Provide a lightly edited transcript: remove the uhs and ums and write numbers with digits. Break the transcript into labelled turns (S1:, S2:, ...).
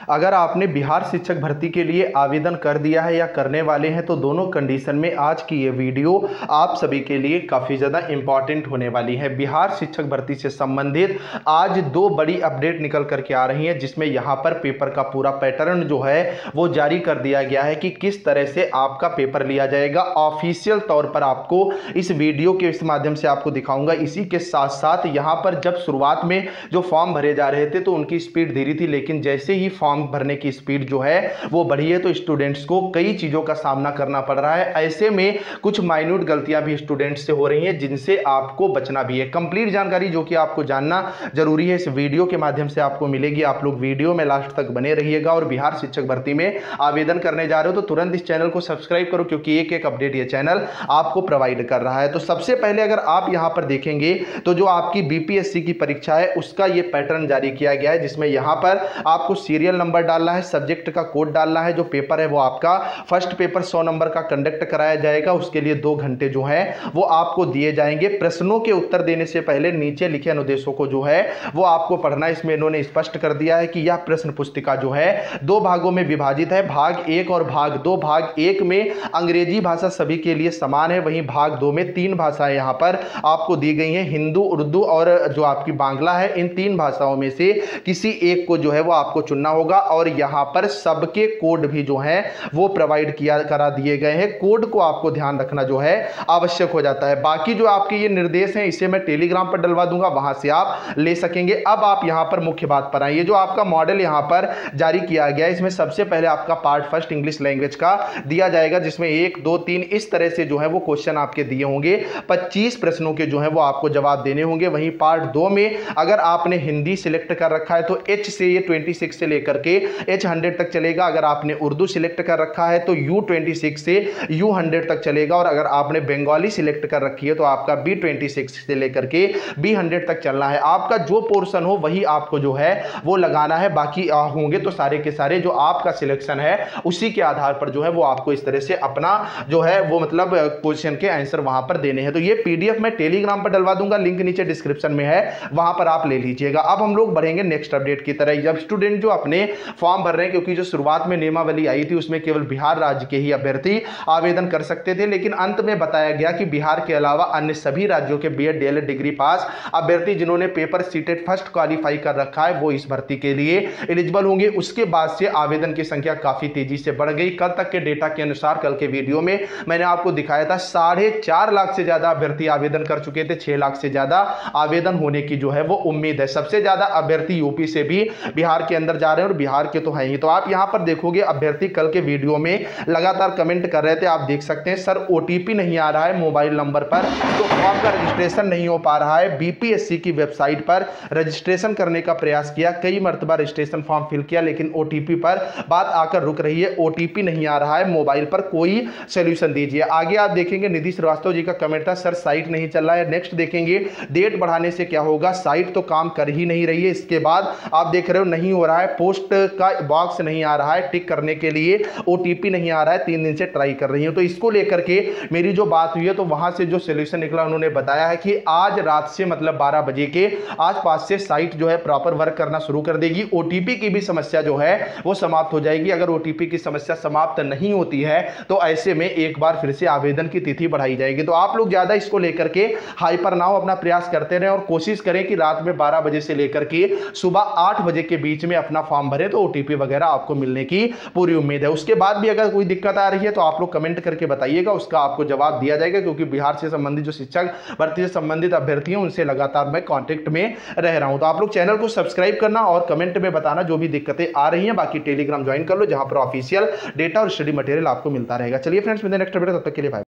S1: अगर आपने बिहार शिक्षक भर्ती के लिए आवेदन कर दिया है या करने वाले हैं तो दोनों कंडीशन में आज की ये वीडियो आप सभी के लिए काफ़ी ज़्यादा इंपॉर्टेंट होने वाली है। बिहार शिक्षक भर्ती से संबंधित आज दो बड़ी अपडेट निकल करके आ रही हैं, जिसमें यहाँ पर पेपर का पूरा पैटर्न जो है वो जारी कर दिया गया है कि किस तरह से आपका पेपर लिया जाएगा। ऑफिशियल तौर पर आपको इस वीडियो के इस माध्यम से आपको दिखाऊंगा। इसी के साथ साथ यहाँ पर जब शुरुआत में जो फॉर्म भरे जा रहे थे तो उनकी स्पीड धीरे थी, लेकिन जैसे ही फॉर्म भरने की स्पीड जो है वो बढ़ी है तो स्टूडेंट्स को कई चीजों का सामना करना पड़ रहा है। ऐसे में कुछ माइन्यूट गलतियां भी स्टूडेंट्स से हो रही हैं, जिनसे आपको बचना भी है। कंप्लीट जानकारी जो कि आपको जानना जरूरी है इस वीडियो के माध्यम से आपको मिलेगी। आप लोग वीडियो में लास्ट तक बने रहिएगा और बिहार शिक्षक भर्ती में आवेदन करने जा रहे हो तो तुरंत इस चैनल को सब्सक्राइब करो, क्योंकि एक एक अपडेट ये चैनल आपको प्रोवाइड कर रहा है। तो सबसे पहले अगर आप यहां पर देखेंगे तो जो आपकी बीपीएससी की परीक्षा है उसका ये पैटर्न जारी किया गया है, जिसमें यहां पर आपको सीरियल नंबर डालना है, सब्जेक्ट का कोड डालना है। जो पेपर है वो आपका फर्स्ट पेपर 100 नंबर का कंडक्ट कराया जाएगा, उसके लिए 2 घंटे जो है वो आपको दिए जाएंगे। प्रश्नों के उत्तर देने से पहले नीचे लिखे अनुदेशों को जो है वो आपको पढ़ना है। इसमें इन्होंने स्पष्ट कर दिया है कि यह प्रश्न पुस्तिका जो है 2 भागों में विभाजित है, भाग 1 और भाग 2। भाग 1 में अंग्रेजी भाषा सभी के लिए समान है, वहीं भाग 2 में 3 भाषाएं यहां पर आपको दी गई हैं, हिंदू, उर्दू और जो आपकी बांग्ला है। इन 3 भाषाओं में से किसी एक को जो है वो आपको चुनना होगा और यहां पर सबके कोड भी जो है वो प्रोवाइड करा दिए गए हैं। कोड को आपको ध्यान रखना जो है आवश्यक हो जाता है। बाकी जो आपके ये निर्देश हैं इसे मैं टेलीग्राम पर डलवा दूंगा, वहां से आप ले सकेंगे। अब आप यहां पर मुख्य बात पर आइए। जो आपका मॉडल यहां पर जारी किया गया है इसमें सबसे पहले आपका पार्ट फर्स्ट इंग्लिश लैंग्वेज का दिया जाएगा, जिसमें 1 2 3 इस तरह से जो है वो क्वेश्चन आपके दिए होंगे। 25 प्रश्नों के जो है वो आपको जवाब देने होंगे। वहीं पार्ट 2 में अगर आपने हिंदी सिलेक्ट कर रखा है तो H से ये 26 से लेकर के H100 तक चलेगा। अगर आपने उर्दू सिलेक्ट कर रखा है तो U26 से U100 तक चलेगा, और अगर आपने बंगाली सिलेक्ट कर रखी है तो आपका B26 से लेकर के B100 तक चलना है। आपका जो पोर्शन हो वही आपको जो है वो लगाना है। बाकी होंगे तो सारे के सारे जो आपका सिलेक्शन है उसी के आधार पर जो है वो आपको इस तरह से अपना जो है वो मतलब क्वेश्चन के आंसर वहां पर देने हैं। तो ये पीडीएफ मैं टेलीग्राम पर डलवा दूंगा, लिंक नीचे डिस्क्रिप्शन में है, वहां पर आप ले लीजिएगा। अब हम लोग बढ़ेंगे नेक्स्ट अपडेट की तरह। जब स्टूडेंट जो अपने फॉर्म भर रहे हैं, क्योंकि जो शुरुआत में नियमावली आई थी उसमें केवल बिहार राज्य के ही अभ्यर्थी आवेदन कर सकते थे, लेकिन अंत में बताया गया कि बिहार के अलावा अन्य सभी राज्यों के बीएड डीएलएड डिग्री पास अभ्यर्थी जिन्होंने पेपर सीटेड फर्स्ट क्वालिफाई कर रखा है वो इस भर्ती के लिए एलिजिबल होंगे। उसके बाद से आवेदन की संख्या काफी तेजी से बढ़ गई। कल तक के डेटा के अनुसार, कल के वीडियो में मैंने आपको दिखाया था 4.5 लाख से ज्यादा अभ्यर्थी आवेदन कर चुके थे। 6 लाख से ज्यादा आवेदन होने की जो है वो उम्मीद है। सबसे ज्यादा अभ्यर्थी यूपी से भी बिहार के अंदर जा रहे हैं और बिहार के तो हैं ही। तो आप यहां पर देखोगे अभ्यर्थी कल के वीडियो में लगातार कमेंट कर रहे थे, आप देख सकते हैं सर ओटीपी नहीं आ रहा है मोबाइल नंबर पर, तो फॉर्म का रजिस्ट्रेशन नहीं हो पा रहा है। बीपीएससी की वेबसाइट पर रजिस्ट्रेशन करने का प्रयास किया, कई मर्तबा रजिस्ट्रेशन फॉर्म फिल किया, लेकिन ओटीपी पर बात आकर रुक रही है। ओटीपी नहीं आ रहा है मोबाइल पर, कोई सोल्यूशन दीजिए। आगे आप देखेंगे निधि श्रीवास्तव जी का कमेंट था, सर साइट नहीं चल रहा है। नेक्स्ट देखेंगे डेट बढ़ाने से क्या होगा, साइट तो काम कर ही नहीं रही है। इसके बाद आप देख रहे हो नहीं हो रहा है, पोस्ट का बॉक्स नहीं आ रहा है टिक करने के लिए, ओटीपी नहीं आ रहा है, 3 दिन से ट्राई कर रही हूं। तो इसको लेकर के मेरी जो बात हुई है तो वहां से जो सोल्यूशन निकला उन्होंने बताया है कि आज रात से मतलब 12 बजे के आसपास से साइट जो है प्रॉपर वर्क करना शुरू कर देगी। ओटीपी की भी समस्या जो है वो समाप्त हो जाएगी। अगर ओटीपी की समस्या समाप्त नहीं होती है तो ऐसे में एक बार फिर से आवेदन की तिथि बढ़ाई जाएगी। तो आप लोग ज्यादा इसको लेकर के हाइपर ना हो, अपना प्रयास करते रहें और कोशिश करें कि रात में 12 बजे से लेकर के सुबह 8 बजे के बीच में अपना फॉर्म भरें, तो ओटीपी वगैरह आपको मिलने की पूरी उम्मीद है। उसके बाद भी अगर कोई दिक्कत आ रही है तो आप लोग कमेंट करके बताइएगा, उसका आपको जवाब दिया जाएगा, क्योंकि बिहार से संबंधित जो शिक्षक भर्ती से संबंधित अभ्यर्थी हैं उनसे लगातार मैं कांटेक्ट में रह रहा हूं। तो आप लोग चैनल को सब्सक्राइब करना और कमेंट में बताना जो भी दिक्कतें आ रही हैं। बाकी टेलीग्राम ज्वाइन कर लो, जहां पर ऑफिशियल डेटा और स्टडी मटेरियल आपको मिलता रहेगा। चलिए फ्रेंड्स, मिलते हैं नेक्स्ट वीडियो, तब तक के लिए बाय।